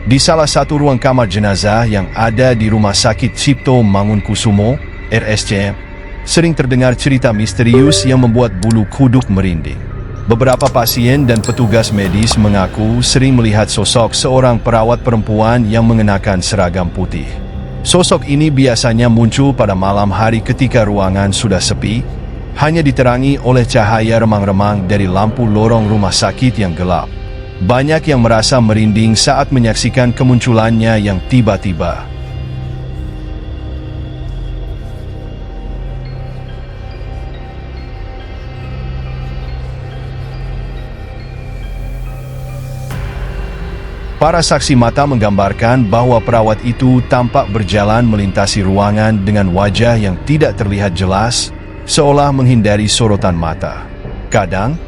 Di salah satu ruang kamar jenazah yang ada di Rumah Sakit Cipto Mangunkusumo, RSCM, sering terdengar cerita misterius yang membuat bulu kuduk merinding. Beberapa pasien dan petugas medis mengaku sering melihat sosok seorang perawat perempuan yang mengenakan seragam putih. Sosok ini biasanya muncul pada malam hari ketika ruangan sudah sepi, hanya diterangi oleh cahaya remang-remang dari lampu lorong rumah sakit yang gelap. Banyak yang merasa merinding saat menyaksikan kemunculannya yang tiba-tiba. Para saksi mata menggambarkan bahwa perawat itu tampak berjalan melintasi ruangan dengan wajah yang tidak terlihat jelas, seolah menghindari sorotan mata. Kadang,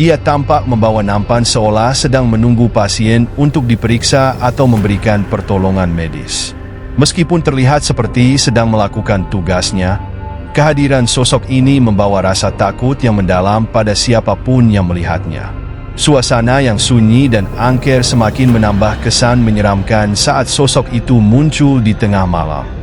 ia tampak membawa nampan seolah sedang menunggu pasien untuk diperiksa atau memberikan pertolongan medis. Meskipun terlihat seperti sedang melakukan tugasnya, kehadiran sosok ini membawa rasa takut yang mendalam pada siapapun yang melihatnya. Suasana yang sunyi dan angker semakin menambah kesan menyeramkan saat sosok itu muncul di tengah malam.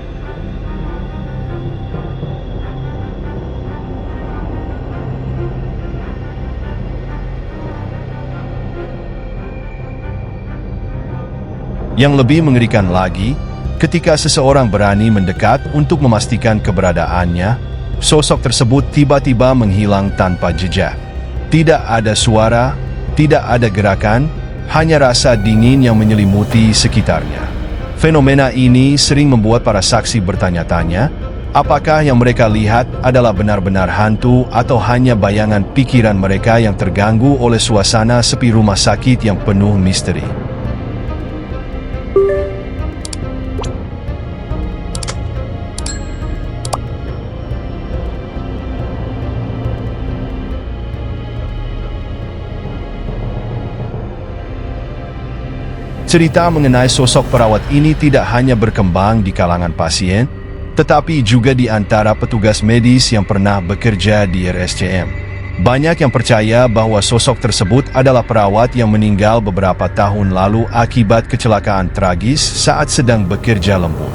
Yang lebih mengerikan lagi, ketika seseorang berani mendekat untuk memastikan keberadaannya, sosok tersebut tiba-tiba menghilang tanpa jejak. Tidak ada suara, tidak ada gerakan, hanya rasa dingin yang menyelimuti sekitarnya. Fenomena ini sering membuat para saksi bertanya-tanya, apakah yang mereka lihat adalah benar-benar hantu atau hanya bayangan pikiran mereka yang terganggu oleh suasana sepi rumah sakit yang penuh misteri. Cerita mengenai sosok perawat ini tidak hanya berkembang di kalangan pasien, tetapi juga di antara petugas medis yang pernah bekerja di RSCM. Banyak yang percaya bahwa sosok tersebut adalah perawat yang meninggal beberapa tahun lalu akibat kecelakaan tragis saat sedang bekerja lembur.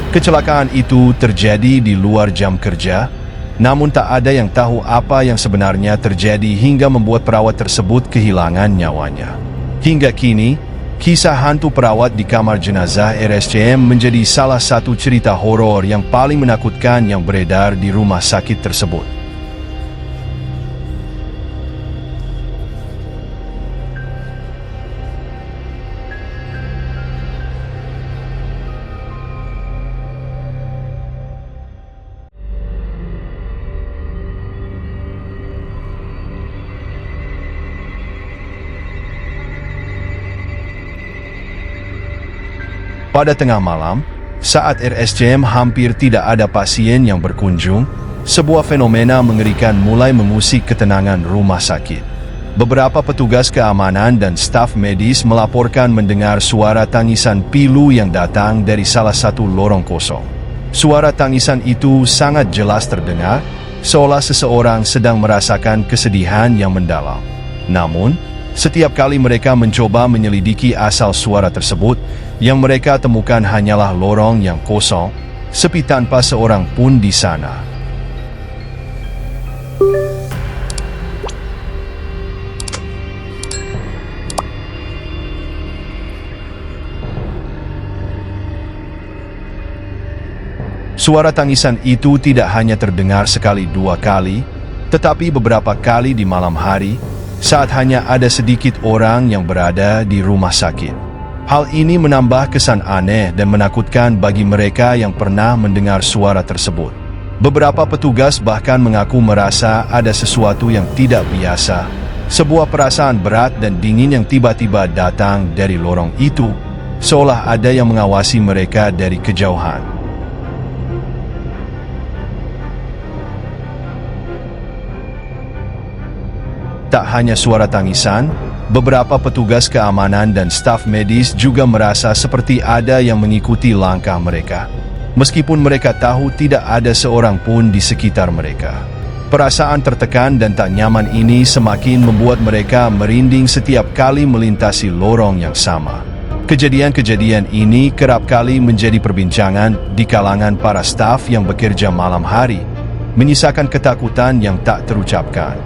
Kecelakaan itu terjadi di luar jam kerja, namun tak ada yang tahu apa yang sebenarnya terjadi hingga membuat perawat tersebut kehilangan nyawanya. Hingga kini, kisah hantu perawat di kamar jenazah RSCM menjadi salah satu cerita horor yang paling menakutkan yang beredar di rumah sakit tersebut. Pada tengah malam, saat RSCM hampir tidak ada pasien yang berkunjung, sebuah fenomena mengerikan mulai mengusik ketenangan rumah sakit. Beberapa petugas keamanan dan staf medis melaporkan mendengar suara tangisan pilu yang datang dari salah satu lorong kosong. Suara tangisan itu sangat jelas terdengar, seolah seseorang sedang merasakan kesedihan yang mendalam. Namun, setiap kali mereka mencoba menyelidiki asal suara tersebut, yang mereka temukan hanyalah lorong yang kosong, sepi tanpa seorang pun di sana. Suara tangisan itu tidak hanya terdengar sekali dua kali, tetapi beberapa kali di malam hari, saat hanya ada sedikit orang yang berada di rumah sakit. Hal ini menambah kesan aneh dan menakutkan bagi mereka yang pernah mendengar suara tersebut. Beberapa petugas bahkan mengaku merasa ada sesuatu yang tidak biasa, sebuah perasaan berat dan dingin yang tiba-tiba datang dari lorong itu, seolah ada yang mengawasi mereka dari kejauhan. Tak hanya suara tangisan, beberapa petugas keamanan dan staf medis juga merasa seperti ada yang mengikuti langkah mereka, meskipun mereka tahu tidak ada seorang pun di sekitar mereka. Perasaan tertekan dan tak nyaman ini semakin membuat mereka merinding setiap kali melintasi lorong yang sama. Kejadian-kejadian ini kerap kali menjadi perbincangan di kalangan para staf yang bekerja malam hari, menyisakan ketakutan yang tak terucapkan.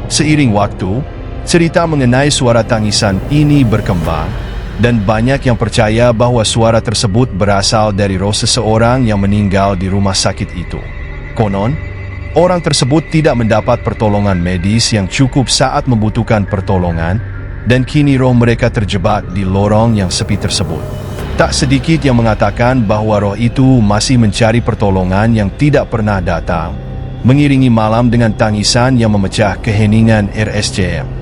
Seiring waktu, cerita mengenai suara tangisan ini berkembang, dan banyak yang percaya bahwa suara tersebut berasal dari roh seseorang yang meninggal di rumah sakit itu. Konon, orang tersebut tidak mendapat pertolongan medis yang cukup saat membutuhkan pertolongan, dan kini roh mereka terjebak di lorong yang sepi tersebut. Tak sedikit yang mengatakan bahwa roh itu masih mencari pertolongan yang tidak pernah datang, mengiringi malam dengan tangisan yang memecah keheningan RSCM.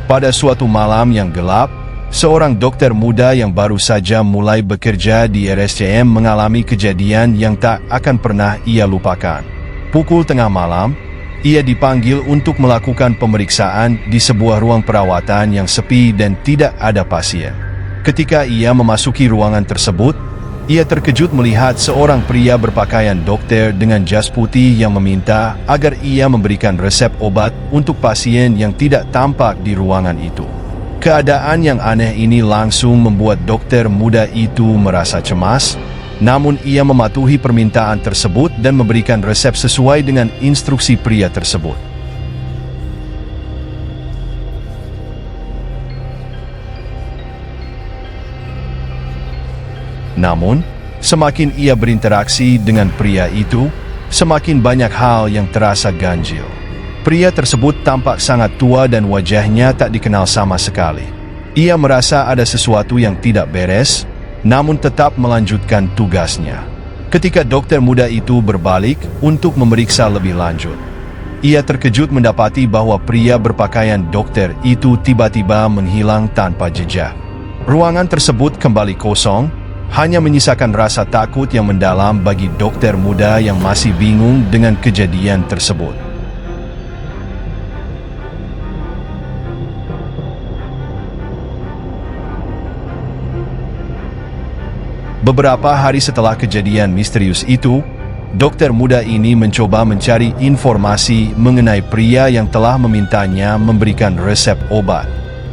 Pada suatu malam yang gelap, seorang dokter muda yang baru saja mulai bekerja di RSCM mengalami kejadian yang tak akan pernah ia lupakan. Pukul tengah malam, ia dipanggil untuk melakukan pemeriksaan di sebuah ruang perawatan yang sepi dan tidak ada pasien. Ketika ia memasuki ruangan tersebut, ia terkejut melihat seorang pria berpakaian dokter dengan jas putih yang meminta agar ia memberikan resep obat untuk pasien yang tidak tampak di ruangan itu. Keadaan yang aneh ini langsung membuat dokter muda itu merasa cemas, namun ia mematuhi permintaan tersebut dan memberikan resep sesuai dengan instruksi pria tersebut. Namun, semakin ia berinteraksi dengan pria itu, semakin banyak hal yang terasa ganjil. Pria tersebut tampak sangat tua dan wajahnya tak dikenal sama sekali. Ia merasa ada sesuatu yang tidak beres, namun tetap melanjutkan tugasnya. Ketika dokter muda itu berbalik untuk memeriksa lebih lanjut, ia terkejut mendapati bahwa pria berpakaian dokter itu tiba-tiba menghilang tanpa jejak. Ruangan tersebut kembali kosong, hanya menyisakan rasa takut yang mendalam bagi dokter muda yang masih bingung dengan kejadian tersebut. Beberapa hari setelah kejadian misterius itu, dokter muda ini mencoba mencari informasi mengenai pria yang telah memintanya memberikan resep obat.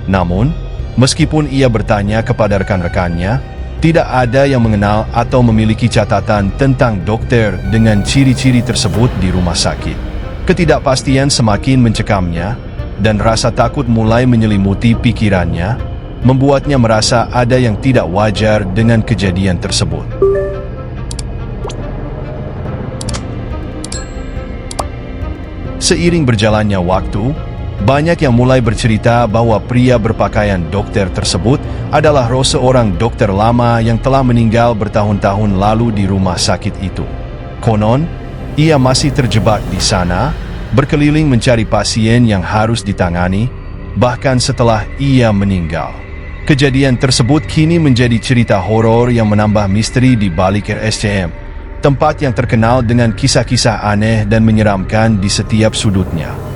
Namun, meskipun ia bertanya kepada rekan-rekannya, tidak ada yang mengenal atau memiliki catatan tentang dokter dengan ciri-ciri tersebut di rumah sakit. Ketidakpastian semakin mencekamnya, dan rasa takut mulai menyelimuti pikirannya, membuatnya merasa ada yang tidak wajar dengan kejadian tersebut. Seiring berjalannya waktu, banyak yang mulai bercerita bahwa pria berpakaian dokter tersebut adalah roh seorang dokter lama yang telah meninggal bertahun-tahun lalu di rumah sakit itu. Konon, ia masih terjebak di sana, berkeliling mencari pasien yang harus ditangani, bahkan setelah ia meninggal. Kejadian tersebut kini menjadi cerita horor yang menambah misteri di balik RSCM, tempat yang terkenal dengan kisah-kisah aneh dan menyeramkan di setiap sudutnya.